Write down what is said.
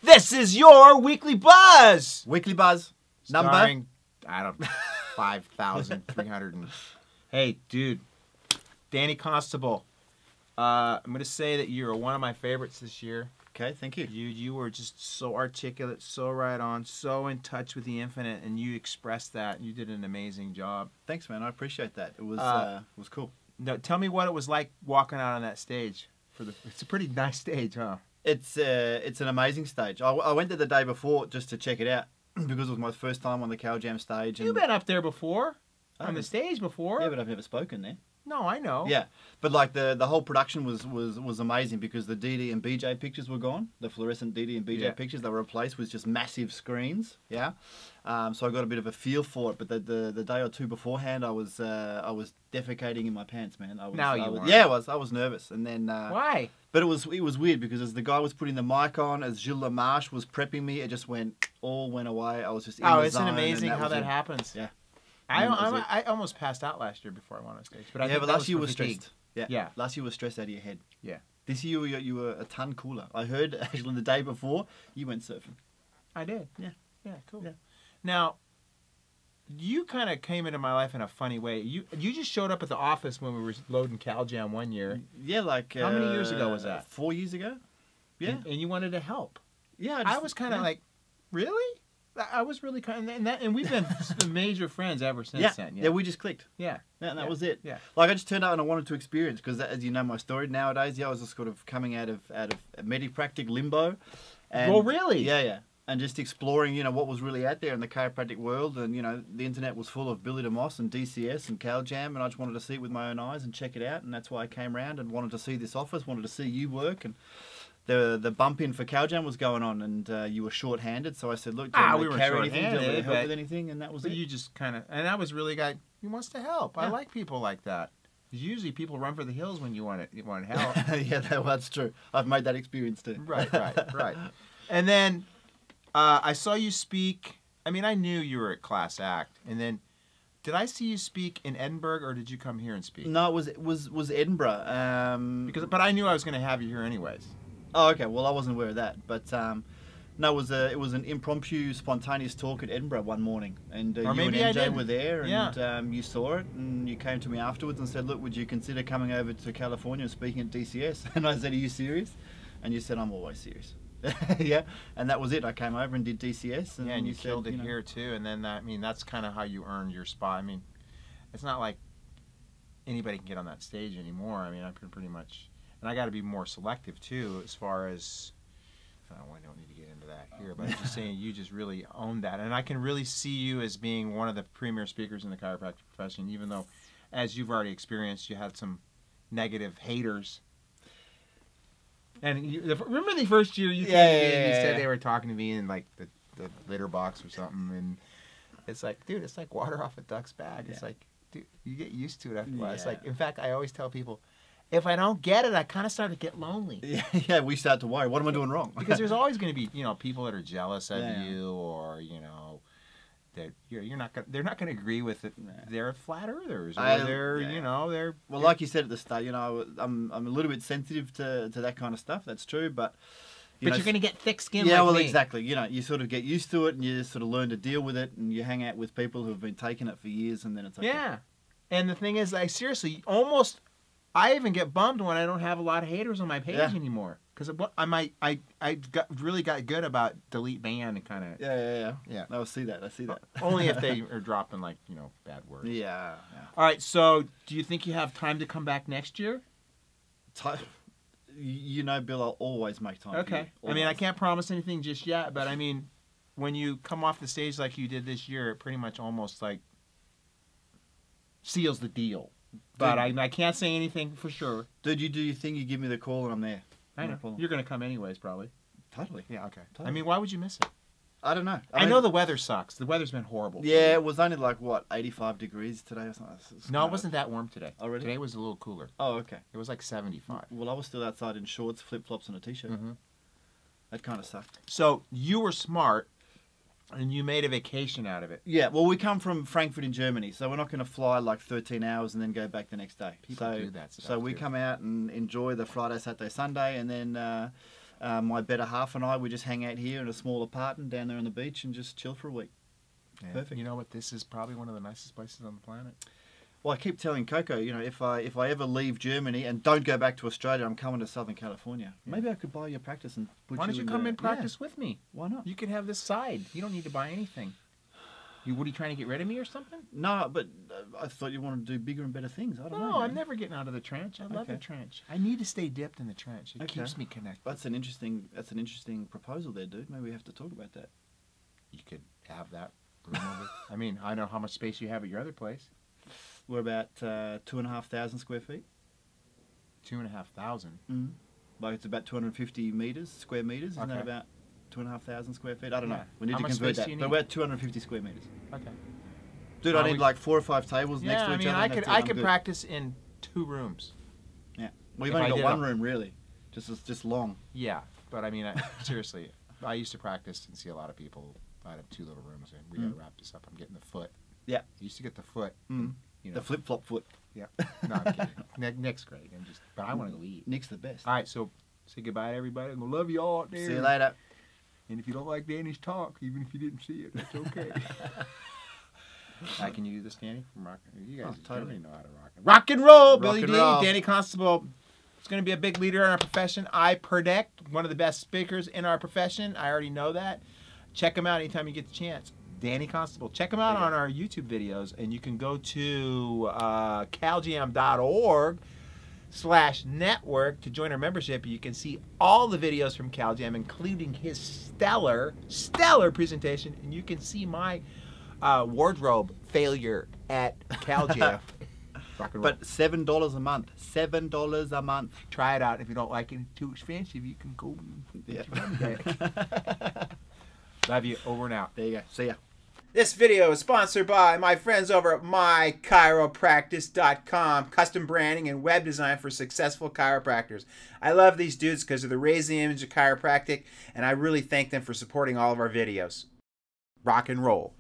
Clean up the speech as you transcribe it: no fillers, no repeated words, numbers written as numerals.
This is your Weekly Buzz. Weekly Buzz. Number? Starring, I don't know, 5,300 and... Hey, dude. Danny Constable. I'm going to say that you're one of my favorites this year. Okay, thank you. You were just so articulate, so right on, so in touch with the infinite, and you expressed that. And you did an amazing job. Thanks, man. I appreciate that. It was cool. No, tell me what it was like walking out on that stage. It's a pretty nice stage, huh? It's an amazing stage. I went there the day before just to check it out because it was my first time on the Cal Jam stage. And You've been up there before, on the stage before. Yeah, but I've never spoken there. No, I know. Yeah, but like the whole production was amazing because the DD and BJ pictures were gone. The fluorescent DD and BJ pictures, they were replaced with just massive screens. Yeah, so I got a bit of a feel for it. But the day or two beforehand, I was defecating in my pants, man. I was nervous, and then why? But it was weird because as the guy was putting the mic on, as Gilles Lamarche was prepping me, it just all went away. I was just in the isn't zone, it amazing and how that happens? Yeah. I almost passed out last year before I went on stage. But I think last year was was stressed. Yeah. Last year was stressed out of your head. Yeah. This year you were a ton cooler. I heard actually the day before you went surfing. I did. Yeah. Yeah. Cool. Yeah. Now, you kind of came into my life in a funny way. You just showed up at the office when we were loading Cal Jam one year. Yeah, like how many years ago was that? 4 years ago. Yeah. And you wanted to help. Yeah. I was kind of like, really? I was really kind of, and we've been major friends ever since then. Yeah, we just clicked. Yeah. And that was it. Yeah. Like I just turned up and I wanted to experience because as you know my story nowadays, I was just sort of coming out of Medipractic limbo. And, well, really? Yeah. And just exploring, what was really out there in the chiropractic world. And, the internet was full of Billy DeMoss and DCS and Cal Jam. And I just wanted to see it with my own eyes and check it out. And that's why I came around and wanted to see this office, wanted to see you work. And the bump in for Cal Jam was going on. And you were short-handed. So I said, look, do you carry anything? Do you help with anything? And that was it. You just kind of, and I was really guy who wants to help. Yeah. I like people like that. Usually people run for the hills when you want help. Yeah, that's true. I've made that experience too. Right. And then I saw you speak. I mean, I knew you were a class act. And then, did I see you speak in Edinburgh, or did you come here and speak? No, it was Edinburgh. But I knew I was going to have you here anyways. Oh, okay. Well, I wasn't aware of that. But no, it was an impromptu, spontaneous talk at Edinburgh one morning, and you and MJ were there, and you saw it, and you came to me afterwards and said, "Look, would you consider coming over to California and speaking at DCS?" And I said, "Are you serious?" And you said, "I'm always serious." Yeah, and that was it. I came over and did DCS, and you killed it here too. And then that's kind of how you earned your spot. I mean, it's not like anybody can get on that stage anymore. I mean, I can pretty much, and I got to be more selective too as far as. I don't need to get into that here, but I'm just saying you just really owned that. And I can really see you as being one of the premier speakers in the chiropractic profession, even though, as you've already experienced, you had some negative haters. And remember the first year you came in, you said they were talking to me in like the litter box or something, and it's like, dude, it's like water off a duck's back. It's like, dude, you get used to it after a while. It's like, in fact, I always tell people, if I don't get it, I kind of start to get lonely. Yeah, we start to worry. What am I doing wrong? Because there's always going to be, people that are jealous of you, or that they're not going to agree with it. They're flat earthers, or they're. Well, like you said at the start, I'm a little bit sensitive to that kind of stuff. That's true, but. But you're going to get thick skin. Yeah, like me. Exactly. You sort of get used to it, and you just sort of learn to deal with it, and you hang out with people who have been taking it for years, and then it's okay. Yeah, and the thing is, I even get bummed when I don't have a lot of haters on my page anymore, because I really got good about delete ban and kind of yeah. I see that. Only if they are dropping bad words. Yeah. All right. So, do you think you have time to come back next year? Bill, I'll always make time. Okay. I mean, I can't promise anything just yet, but I mean, when you come off the stage like you did this year, it pretty much almost like seals the deal. But I can't say anything for sure. Dude, you do your thing, you give me the call, and I'm there. I know. You're going to come anyways, probably. Totally. Yeah, okay. Totally. I mean, why would you miss it? I don't know. I know the weather sucks. The weather's been horrible. Yeah, it was only like, 85 degrees today or something? No, it wasn't that warm today. Oh, really? Today was a little cooler. Oh, okay. It was like 75. Well, I was still outside in shorts, flip-flops, and a T-shirt. Mm-hmm. That kind of sucked. So, you were smart, and you made a vacation out of it. Yeah, well, we come from Frankfurt in Germany, so we're not going to fly like 13 hours and then go back the next day. People do that stuff. So we come out and enjoy the Friday, Saturday, Sunday, and then My better half and I, we just hang out here in a small apartment down there on the beach and just chill for a week. Yeah. Perfect. You know what? This is probably one of the nicest places on the planet. Well, I keep telling Coco, you know, if I ever leave Germany and don't go back to Australia, I'm coming to Southern California. Yeah. Maybe I could buy your practice and put Why don't you come and practice with me? Why not? You can have this side. You don't need to buy anything. What are you trying to get rid of me or something? No, but I thought you wanted to do bigger and better things. I don't know. No, I'm never getting out of the trench. I love the trench. I need to stay dipped in the trench. It keeps me connected. That's an interesting proposal there, dude. Maybe we have to talk about that. You could have that room over. I mean, I know how much space you have at your other place. We're about 2,500 square feet. 2,500. Mm-hmm. Like it's about 250 square meters. Isn't that about 2,500 square feet? I don't know. We need to convert that. But about 250 square meters. Okay. Dude, I need like 4 or 5 tables next to each other. I could practice in 2 rooms. Yeah. Well, you've only got one room, really. Just long. Yeah, but I mean, seriously, I used to practice and see a lot of people. I'd have 2 little rooms, and we got to wrap this up. I'm getting the foot. Yeah. I used to get the foot. Mm. You know. The flip-flop foot. Yeah. No, I'm kidding. Nick's great. But I want to go eat. Nick's the best. All right, so say goodbye to everybody. I'm going to love you all out there. See you later. And if you don't like Danny's talk, even if you didn't see it, that's okay. Can you do this, Danny? From rock? You guys totally know how to rock. Rock and roll, Billy D. Danny Constable. It's going to be a big leader in our profession. I predict one of the best speakers in our profession. I already know that. Check him out anytime you get the chance. Danny Constable. Check him out on our YouTube videos, and you can go to caljam.org/network to join our membership. You can see all the videos from CalJam, including his stellar presentation, and you can see my wardrobe failure at CalJam. But $7 a month. $7 a month. Try it out. If you don't like it, it's too expensive, you can go get your money back. Love you. Over and out. There you go. See ya. This video is sponsored by my friends over at mychiropractic.com, custom branding and web design for successful chiropractors. I love these dudes because they're raising the image of chiropractic, and I really thank them for supporting all of our videos. Rock and roll.